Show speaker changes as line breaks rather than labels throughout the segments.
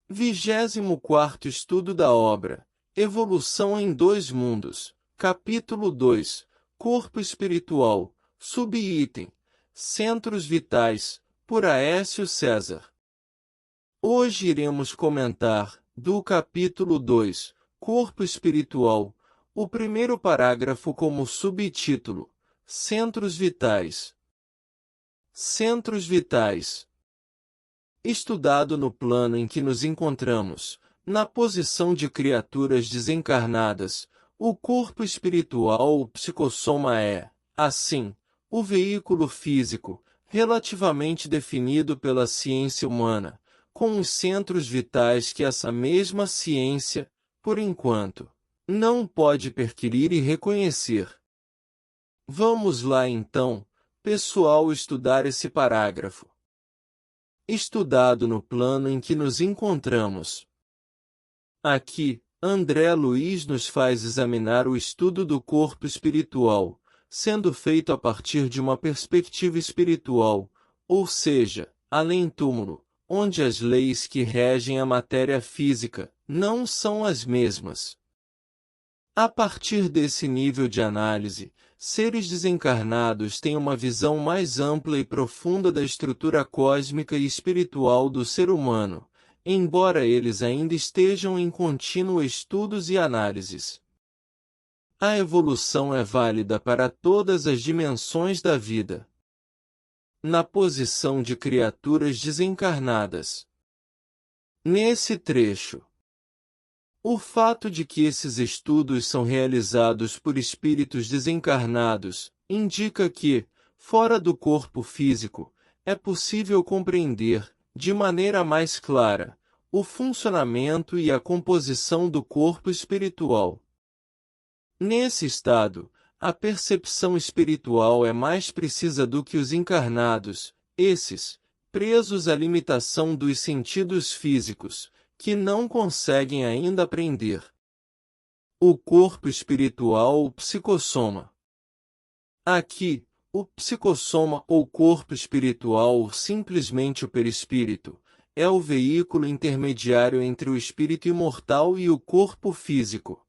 24º Estudo da obra Evolução em Dois Mundos, Capítulo 2, Corpo Espiritual, Subitem, Centros Vitais, por Aécio César. Hoje iremos comentar, do capítulo 2, Corpo Espiritual, o primeiro parágrafo como subtítulo, Centros Vitais. Centros Vitais. Estudado no plano em que nos encontramos, na posição de criaturas desencarnadas, o corpo espiritual ou psicossoma é, assim, o veículo físico, relativamente definido pela ciência humana, com os centros vitais que essa mesma ciência, por enquanto, não pode perquirir e reconhecer. Vamos lá então, pessoal, estudar esse parágrafo. Estudado no plano em que nos encontramos. Aqui, André Luiz nos faz examinar o estudo do corpo espiritual, sendo feito a partir de uma perspectiva espiritual, ou seja, além-túmulo, onde as leis que regem a matéria física não são as mesmas. A partir desse nível de análise, seres desencarnados têm uma visão mais ampla e profunda da estrutura cósmica e espiritual do ser humano, embora eles ainda estejam em contínuo estudos e análises. A evolução é válida para todas as dimensões da vida. Na posição de criaturas desencarnadas. Nesse trecho, o fato de que esses estudos são realizados por espíritos desencarnados indica que, fora do corpo físico, é possível compreender, de maneira mais clara, o funcionamento e a composição do corpo espiritual. Nesse estado, a percepção espiritual é mais precisa do que os encarnados, esses, presos à limitação dos sentidos físicos, que não conseguem ainda aprender. O corpo espiritual ou psicossoma. Aqui, o psicossoma ou corpo espiritual ou simplesmente o perispírito, é o veículo intermediário entre o espírito imortal e o corpo físico.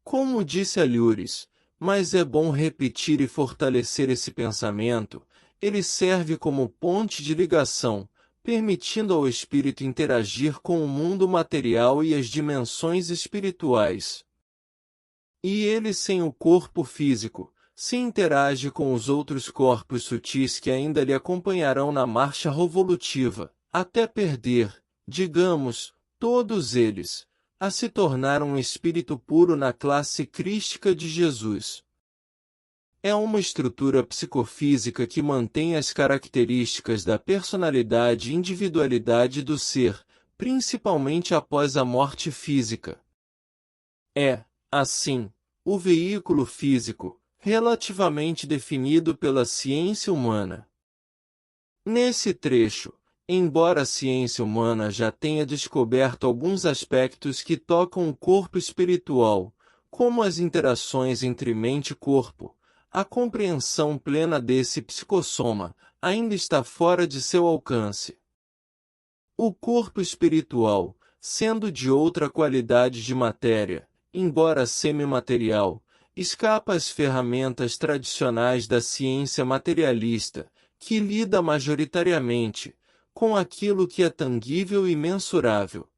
Como disse Alhures, mas é bom repetir e fortalecer esse pensamento, ele serve como ponte de ligação, permitindo ao espírito interagir com o mundo material e as dimensões espirituais. E ele, sem o corpo físico, se interage com os outros corpos sutis que ainda lhe acompanharão na marcha revolutiva, até perder, digamos, todos eles, a se tornar um espírito puro na classe crística de Jesus. É uma estrutura psicofísica que mantém as características da personalidade e individualidade do ser, principalmente após a morte física. É, assim, o veículo físico, relativamente definido pela ciência humana. Nesse trecho, embora a ciência humana já tenha descoberto alguns aspectos que tocam o corpo espiritual, como as interações entre mente e corpo, a compreensão plena desse psicossoma ainda está fora de seu alcance. O corpo espiritual, sendo de outra qualidade de matéria, embora semimaterial, escapa às ferramentas tradicionais da ciência materialista, que lida majoritariamente com aquilo que é tangível e mensurável.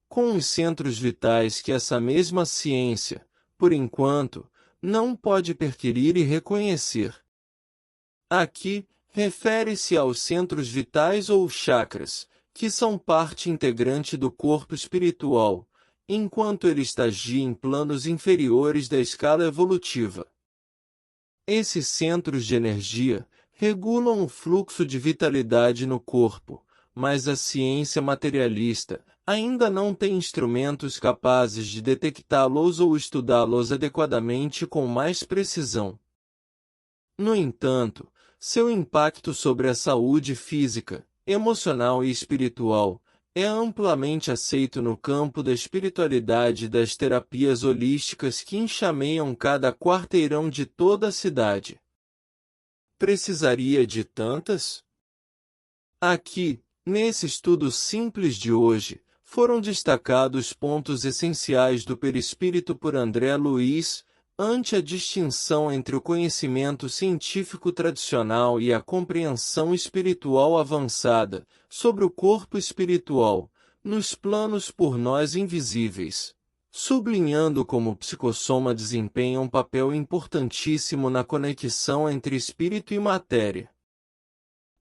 Com os centros vitais que essa mesma ciência, por enquanto, não pode perquirir e reconhecer. Aqui, refere-se aos centros vitais ou chakras, que são parte integrante do corpo espiritual, enquanto ele estagia em planos inferiores da escala evolutiva. Esses centros de energia regulam o fluxo de vitalidade no corpo, mas a ciência materialista ainda não tem instrumentos capazes de detectá-los ou estudá-los adequadamente com mais precisão. No entanto, seu impacto sobre a saúde física, emocional e espiritual é amplamente aceito no campo da espiritualidade e das terapias holísticas que enxameiam cada quarteirão de toda a cidade. Precisaria de tantas? Aqui, Nesse estudo simples de hoje, foram destacados pontos essenciais do perispírito por André Luiz, ante a distinção entre o conhecimento científico tradicional e a compreensão espiritual avançada, sobre o corpo espiritual, nos planos por nós invisíveis, sublinhando como o psicossoma desempenha um papel importantíssimo na conexão entre espírito e matéria.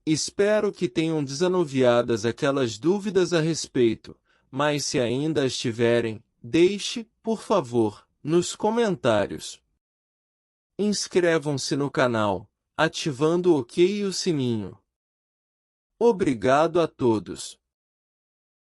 Espero que tenham desanuviadas aquelas dúvidas a respeito, mas se ainda as tiverem, deixe, por favor, nos comentários. Inscrevam-se no canal, ativando o OK e o sininho. Obrigado a todos.